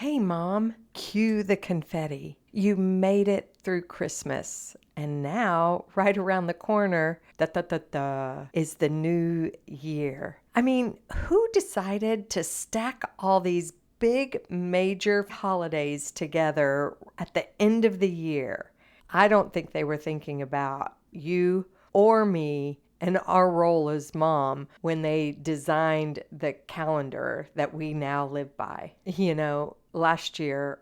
Hey, Mom, cue the confetti. You made it through Christmas. And now, right around the corner, is the new year. I mean, who decided to stack all these big major holidays together at the end of the year? I don't think they were thinking about you or me and our role as mom when they designed the calendar that we now live by. Last year,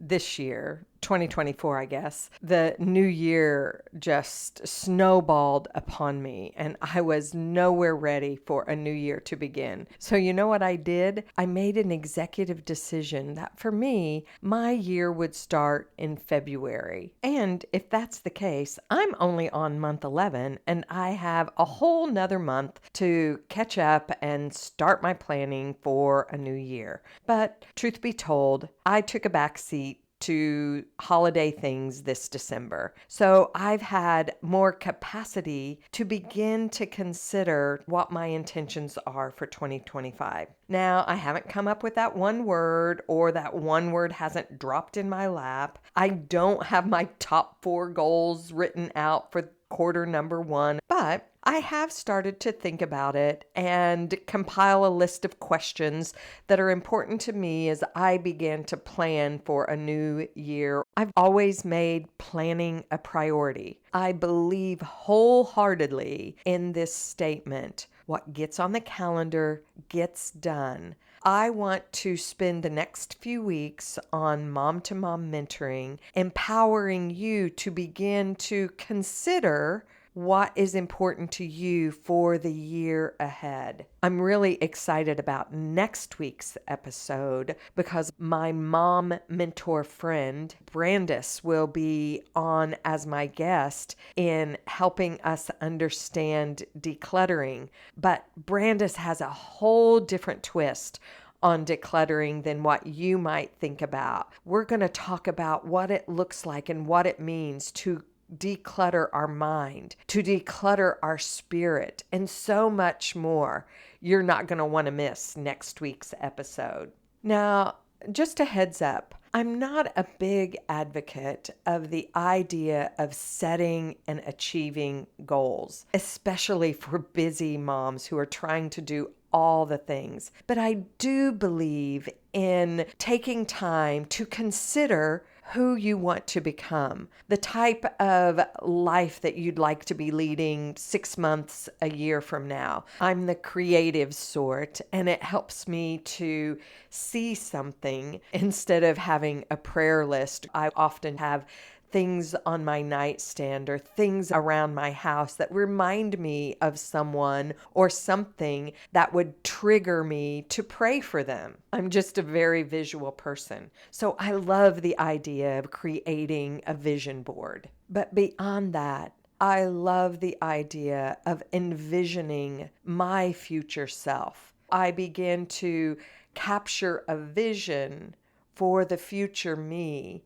this year, 2024, I guess, the new year just snowballed upon me, and I was nowhere ready for a new year to begin. So, you know what I did? I made an executive decision that for me, my year would start in February. And if that's the case, I'm only on month 11, and I have a whole nother month to catch up and start my planning for a new year. But truth be told, I took a back seat to holiday things this December. So I've had more capacity to begin to consider what my intentions are for 2025. Now, I haven't come up with that one word, or that one word hasn't dropped in my lap. I don't have my top 4 goals written out for quarter number 1, but I have started to think about it and compile a list of questions that are important to me as I begin to plan for a new year. I've always made planning a priority. I believe wholeheartedly in this statement: what gets on the calendar gets done. I want to spend the next few weeks on Mom to Mom mentoring, empowering you to begin to consider what is important to you for the year ahead. I'm really excited about next week's episode because my mom mentor friend, Brandis, will be on as my guest in helping us understand decluttering. But Brandis has a whole different twist on decluttering than what you might think about. We're going to talk about what it looks like and what it means to declutter our mind, to declutter our spirit, and so much more. You're not going to want to miss next week's episode. Now, just a heads up, I'm not a big advocate of the idea of setting and achieving goals, especially for busy moms who are trying to do all the things. But I do believe in taking time to consider who you want to become, the type of life that you'd like to be leading 6 months, a year from now. I'm the creative sort, and it helps me to see something instead of having a prayer list. I often have things on my nightstand or things around my house that remind me of someone or something that would trigger me to pray for them. I'm just a very visual person. So I love the idea of creating a vision board. But beyond that, I love the idea of envisioning my future self. I begin to capture a vision for the future me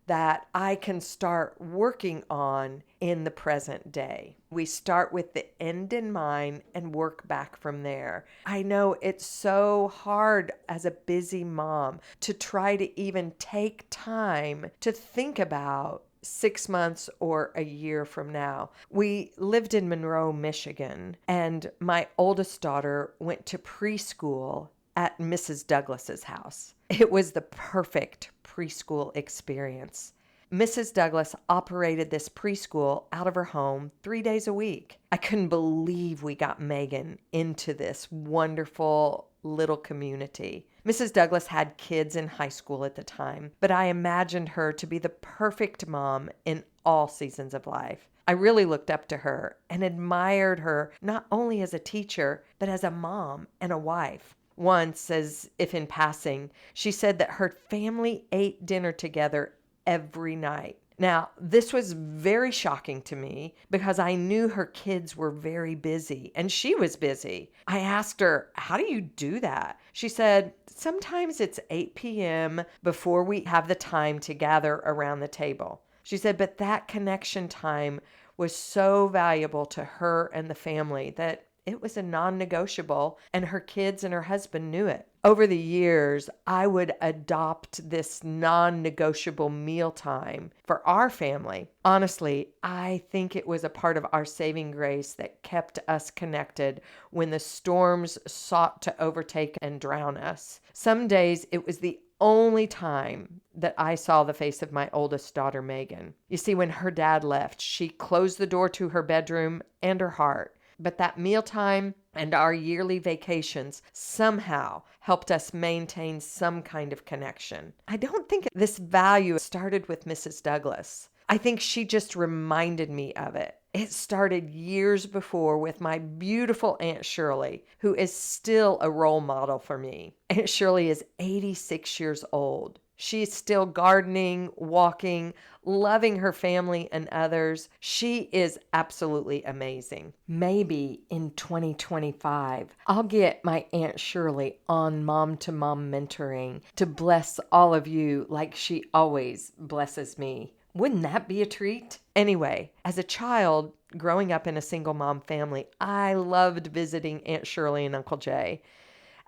that I can start working on in the present day. We start with the end in mind and work back from there. I know it's so hard as a busy mom to try to even take time to think about 6 months or a year from now. We lived in Monroe, Michigan, and my oldest daughter went to preschool at Mrs. Douglas's house. It was the perfect preschool experience. Mrs. Douglas operated this preschool out of her home 3 days a week. I couldn't believe we got Megan into this wonderful little community. Mrs. Douglas had kids in high school at the time, but I imagined her to be the perfect mom in all seasons of life. I really looked up to her and admired her not only as a teacher, but as a mom and a wife. Once, as if in passing, she said that her family ate dinner together every night. Now, this was very shocking to me because I knew her kids were very busy and she was busy. I asked her, "How do you do that?" She said, "Sometimes it's 8 p.m. before we have the time to gather around the table." She said, but that connection time was so valuable to her and the family that it was a non-negotiable, and her kids and her husband knew it. Over the years, I would adopt this non-negotiable mealtime for our family. Honestly, I think it was a part of our saving grace that kept us connected when the storms sought to overtake and drown us. Some days it was the only time that I saw the face of my oldest daughter, Megan. You see, when her dad left, she closed the door to her bedroom and her heart. But that mealtime and our yearly vacations somehow helped us maintain some kind of connection. I don't think this value started with Mrs. Douglas. I think she just reminded me of it. It started years before with my beautiful Aunt Shirley, who is still a role model for me. Aunt Shirley is 86 years old. She's still gardening, walking, loving her family and others. She is absolutely amazing. Maybe in 2025, I'll get my Aunt Shirley on Mom to Mom mentoring to bless all of you like she always blesses me. Wouldn't that be a treat? Anyway, as a child growing up in a single mom family, I loved visiting Aunt Shirley and Uncle Jay.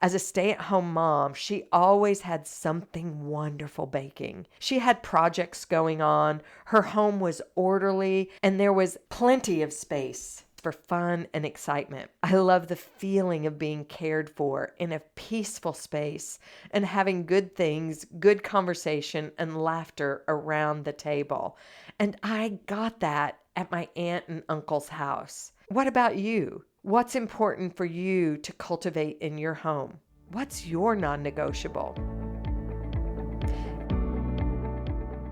As a stay-at-home mom, she always had something wonderful baking. She had projects going on, her home was orderly, and there was plenty of space for fun and excitement. I love the feeling of being cared for in a peaceful space and having good things, good conversation, and laughter around the table. And I got that at my aunt and uncle's house. What about you? What's important for you to cultivate in your home? What's your non-negotiable?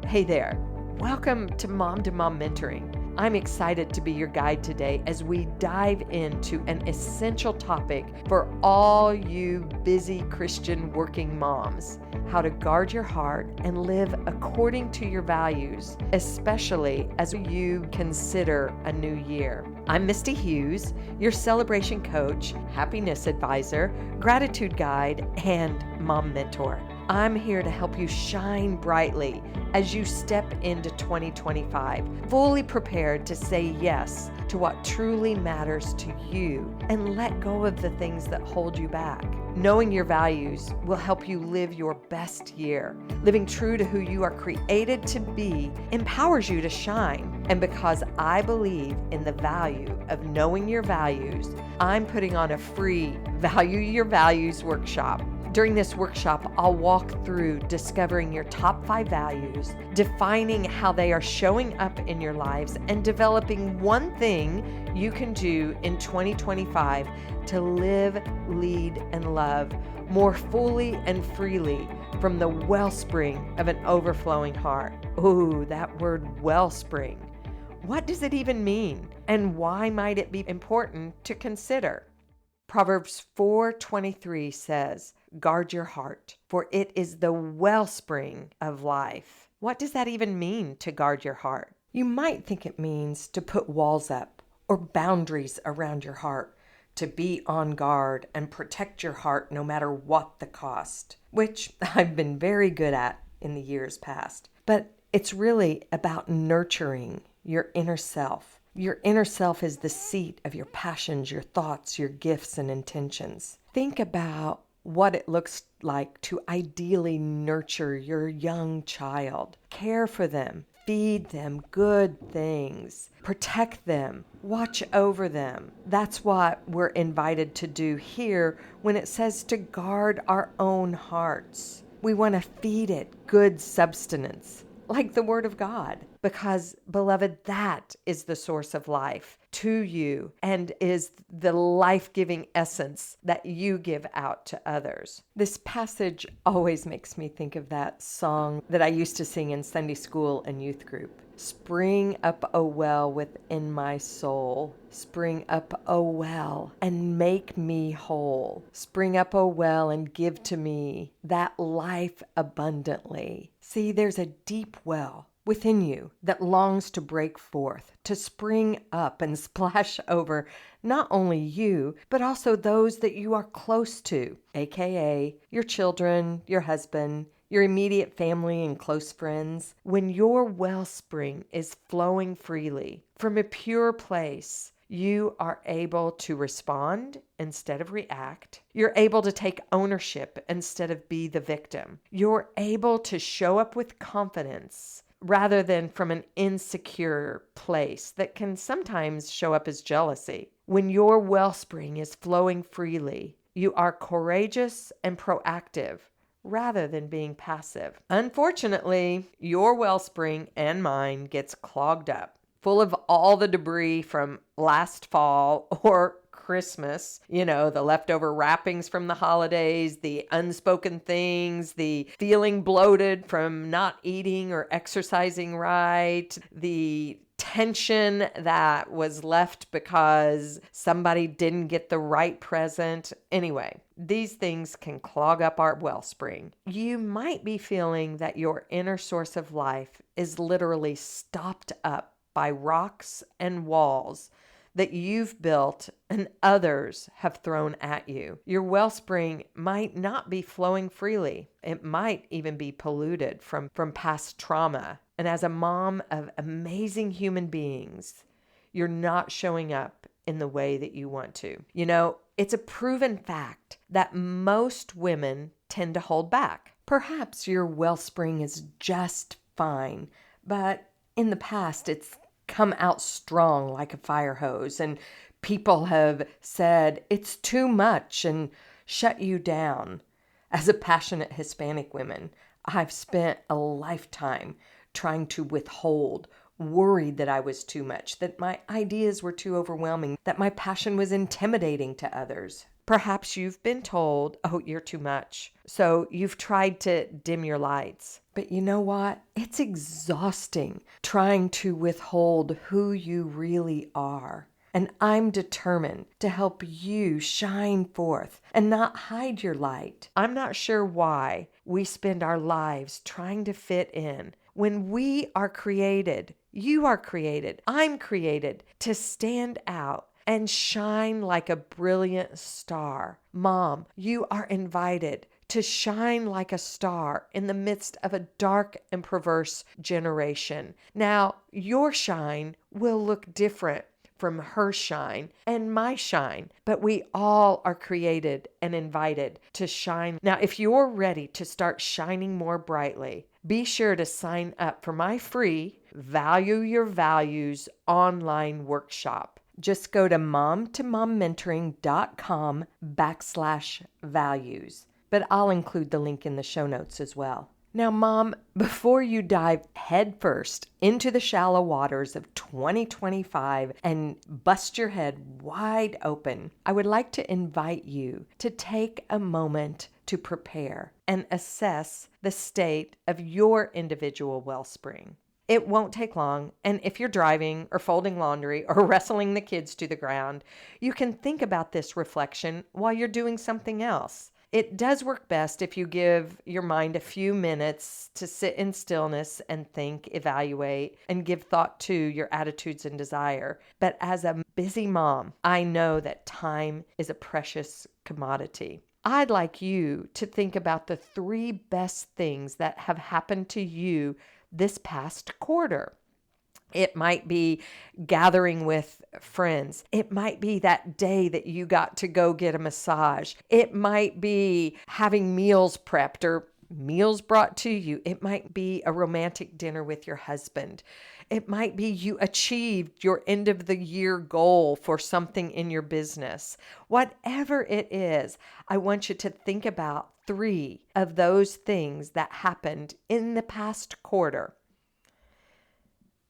Hey there. Welcome to Mom Mentoring. I'm excited to be your guide today as we dive into an essential topic for all you busy Christian working moms: how to guard your heart and live according to your values, especially as you consider a new year. I'm Misty Hughes, your celebration coach, happiness advisor, gratitude guide, and mom mentor. I'm here to help you shine brightly as you step into 2025, fully prepared to say yes to what truly matters to you and let go of the things that hold you back. Knowing your values will help you live your best year. Living true to who you are created to be empowers you to shine. And because I believe in the value of knowing your values, I'm putting on a free Value Your Values workshop. During this workshop, I'll walk through discovering your top 5 values, defining how they are showing up in your lives, and developing one thing you can do in 2025 to live, lead, and love more fully and freely from the wellspring of an overflowing heart. Ooh, that word wellspring. What does it even mean? And why might it be important to consider? Proverbs 4:23 says, "Guard your heart, for it is the wellspring of life." What does that even mean, to guard your heart? You might think it means to put walls up or boundaries around your heart, to be on guard and protect your heart no matter what the cost, which I've been very good at in the years past. But it's really about nurturing your inner self. Your inner self is the seat of your passions, your thoughts, your gifts, and intentions. Think about what it looks like to ideally nurture your young child. Care for them, feed them good things, protect them, watch over them. That's what we're invited to do here when it says to guard our own hearts. We want to feed it good sustenance, like the Word of God, because, beloved, that is the source of life to you and is the life-giving essence that you give out to others. This passage always makes me think of that song that I used to sing in Sunday school and youth group. Spring up, O well, within my soul. Spring up, O well, and make me whole. Spring up, O well, and give to me that life abundantly. See, there's a deep well within you that longs to break forth, to spring up and splash over not only you, but also those that you are close to, aka your children, your husband, your immediate family and close friends. When your wellspring is flowing freely from a pure place, You are able to respond instead of react. You're able to take ownership instead of be the victim. You're able to show up with confidence rather than from an insecure place that can sometimes show up as jealousy. When your wellspring is flowing freely, you are courageous and proactive rather than being passive. Unfortunately, your wellspring and mine gets clogged up, full of all the debris from last fall or Christmas, the leftover wrappings from the holidays, the unspoken things, the feeling bloated from not eating or exercising right, the tension that was left because somebody didn't get the right present. Anyway, these things can clog up our wellspring. You might be feeling that your inner source of life is literally stopped up by rocks and walls that you've built and others have thrown at you. Your wellspring might not be flowing freely. It might even be polluted from past trauma. And as a mom of amazing human beings, you're not showing up in the way that you want to. It's a proven fact that most women tend to hold back. Perhaps your wellspring is just fine, but in the past, it's come out strong like a fire hose, and people have said it's too much and shut you down. As a passionate Hispanic woman, I've spent a lifetime trying to withhold, worried that I was too much, that my ideas were too overwhelming, that my passion was intimidating to others. Perhaps you've been told, oh, you're too much. So you've tried to dim your lights. But you know what? It's exhausting trying to withhold who you really are. And I'm determined to help you shine forth and not hide your light. I'm not sure why we spend our lives trying to fit in when we are created, you are created, I'm created to stand out and shine like a brilliant star. Mom, you are invited to shine like a star in the midst of a dark and perverse generation. Now, your shine will look different from her shine and my shine, but we all are created and invited to shine. Now, if you're ready to start shining more brightly, be sure to sign up for my free Value Your Values online workshop. Just go to momtomommentoring.com/values. But I'll include the link in the show notes as well. Now, Mom, before you dive headfirst into the shallow waters of 2025 and bust your head wide open, I would like to invite you to take a moment to prepare and assess the state of your individual wellspring. It won't take long, and if you're driving or folding laundry or wrestling the kids to the ground, you can think about this reflection while you're doing something else. It does work best if you give your mind a few minutes to sit in stillness and think, evaluate, and give thought to your attitudes and desire. But as a busy mom, I know that time is a precious commodity. I'd like you to think about the 3 best things that have happened to you this past quarter. It might be gathering with friends. It might be that day that you got to go get a massage. It might be having meals prepped or meals brought to you. It might be a romantic dinner with your husband. It might be you achieved your end of the year goal for something in your business. Whatever it is, I want you to think about 3 of those things that happened in the past quarter.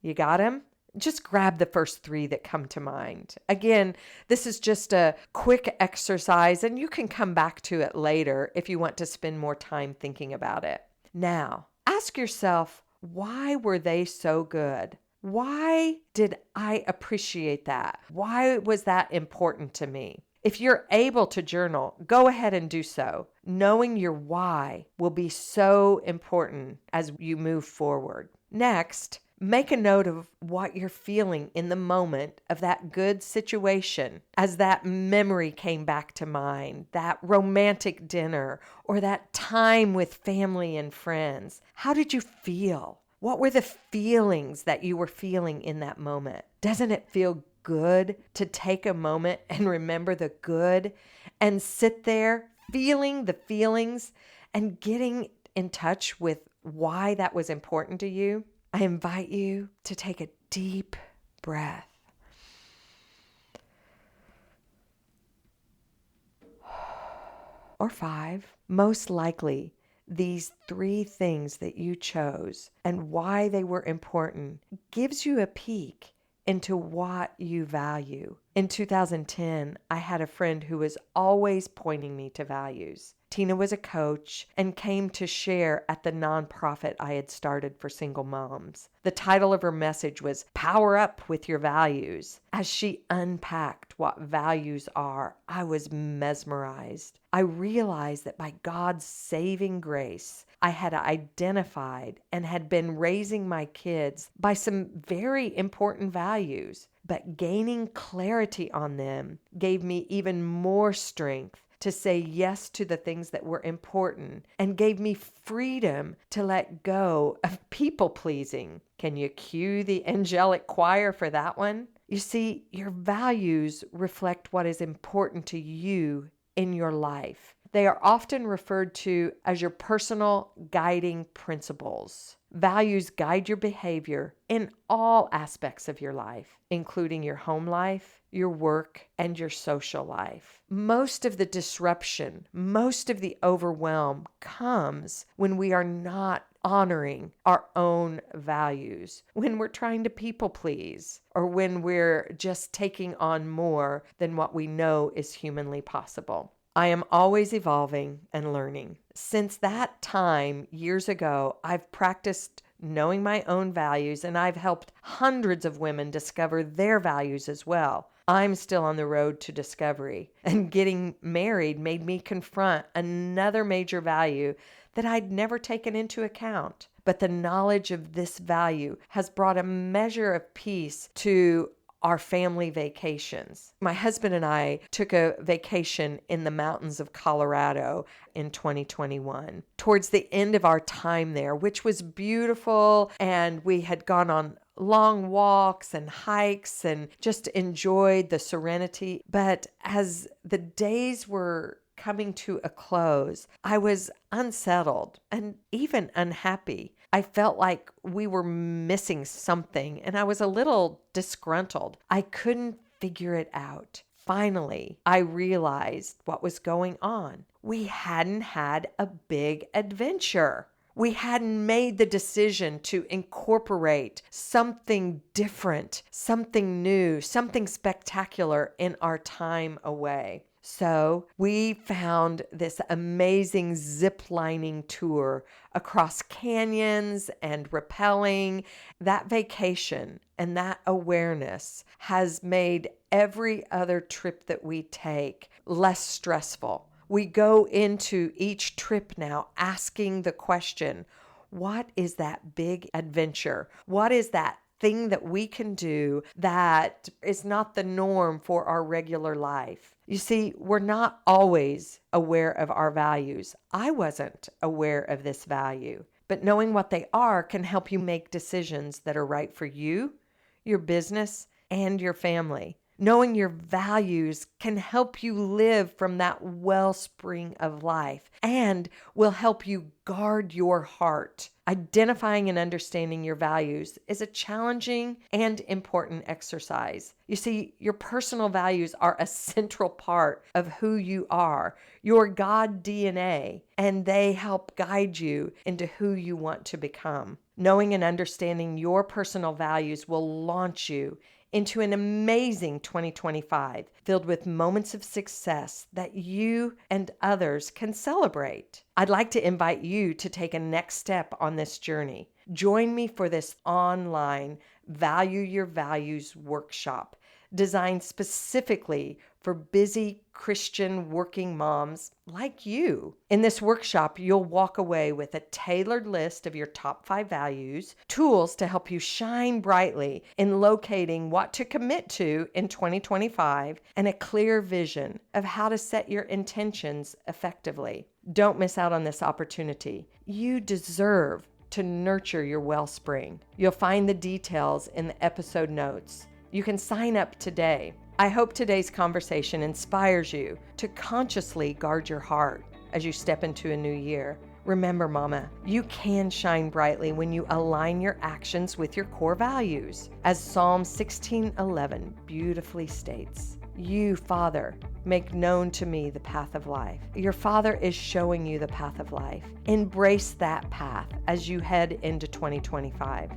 You got them? Just grab the first 3 that come to mind. Again, this is just a quick exercise, and you can come back to it later if you want to spend more time thinking about it. Now, ask yourself, why were they so good? Why did I appreciate that? Why was that important to me? If you're able to journal, go ahead and do so. Knowing your why will be so important as you move forward. Next, make a note of what you're feeling in the moment of that good situation as that memory came back to mind, that romantic dinner or that time with family and friends. How did you feel? What were the feelings that you were feeling in that moment? Doesn't it feel good to take a moment and remember the good and sit there feeling the feelings and getting in touch with why that was important to you? I invite you to take a deep breath. Or 5. Most likely, these 3 things that you chose and why they were important gives you a peek into what you value. In 2010, I had a friend who was always pointing me to values. Tina was a coach and came to share at the nonprofit I had started for single moms. The title of her message was Power Up with Your Values. As she unpacked what values are, I was mesmerized. I realized that by God's saving grace, I had identified and had been raising my kids by some very important values, but gaining clarity on them gave me even more strength to say yes to the things that were important and gave me freedom to let go of people pleasing. Can you cue the angelic choir for that one? You see, your values reflect what is important to you in your life. They are often referred to as your personal guiding principles. Values guide your behavior in all aspects of your life, including your home life, your work, and your social life. Most of the disruption, most of the overwhelm comes when we are not honoring our own values, when we're trying to people please, or when we're just taking on more than what we know is humanly possible. I am always evolving and learning. Since that time, years ago, I've practiced knowing my own values, and I've helped hundreds of women discover their values as well. I'm still on the road to discovery, and getting married made me confront another major value that I'd never taken into account. But the knowledge of this value has brought a measure of peace to our family vacations. My husband and I took a vacation in the mountains of Colorado in 2021. Towards the end of our time there, which was beautiful, and we had gone on long walks and hikes and just enjoyed the serenity. But as the days were coming to a close, I was unsettled and even unhappy. I felt like we were missing something, and I was a little disgruntled. I couldn't figure it out. Finally, I realized what was going on. We hadn't had a big adventure. We hadn't made the decision to incorporate something different, something new, something spectacular in our time away. So we found this amazing zip lining tour across canyons and rappelling. That vacation and that awareness has made every other trip that we take less stressful. We go into each trip now asking the question, what is that big adventure? What is that thing that we can do that is not the norm for our regular life? You see, we're not always aware of our values. I wasn't aware of this value, but knowing what they are can help you make decisions that are right for you, your business, and your family. Knowing your values can help you live from that wellspring of life and will help you guard your heart. Identifying and understanding your values is a challenging and important exercise. You see, your personal values are a central part of who you are, your God DNA, and they help guide you into who you want to become. Knowing and understanding your personal values will launch you into an amazing 2025 filled with moments of success that you and others can celebrate. I'd like to invite you to take a next step on this journey. Join me for this online Value Your Values workshop designed specifically for busy Christian working moms like you. In this workshop, you'll walk away with a tailored list of your top 5 values, tools to help you shine brightly in locating what to commit to in 2025, and a clear vision of how to set your intentions effectively. Don't miss out on this opportunity. You deserve to nurture your wellspring. You'll find the details in the episode notes. You can sign up today. I hope today's conversation inspires you to consciously guard your heart as you step into a new year. Remember, Mama, you can shine brightly when you align your actions with your core values. As Psalm 16:11 beautifully states, "You, Father, make known to me the path of life." Your Father is showing you the path of life. Embrace that path as you head into 2025.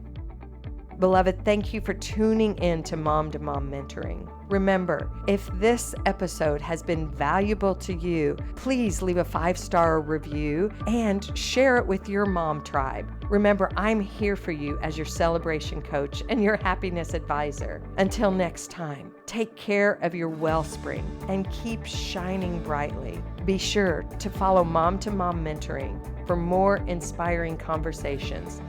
Beloved, thank you for tuning in to Mom Mentoring. Remember, if this episode has been valuable to you, please leave a 5-star review and share it with your mom tribe. Remember, I'm here for you as your celebration coach and your happiness advisor. Until next time, take care of your wellspring and keep shining brightly. Be sure to follow Mom Mentoring for more inspiring conversations.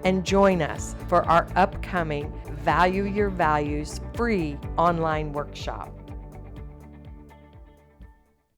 And join us for our upcoming Value Your Values free online workshop.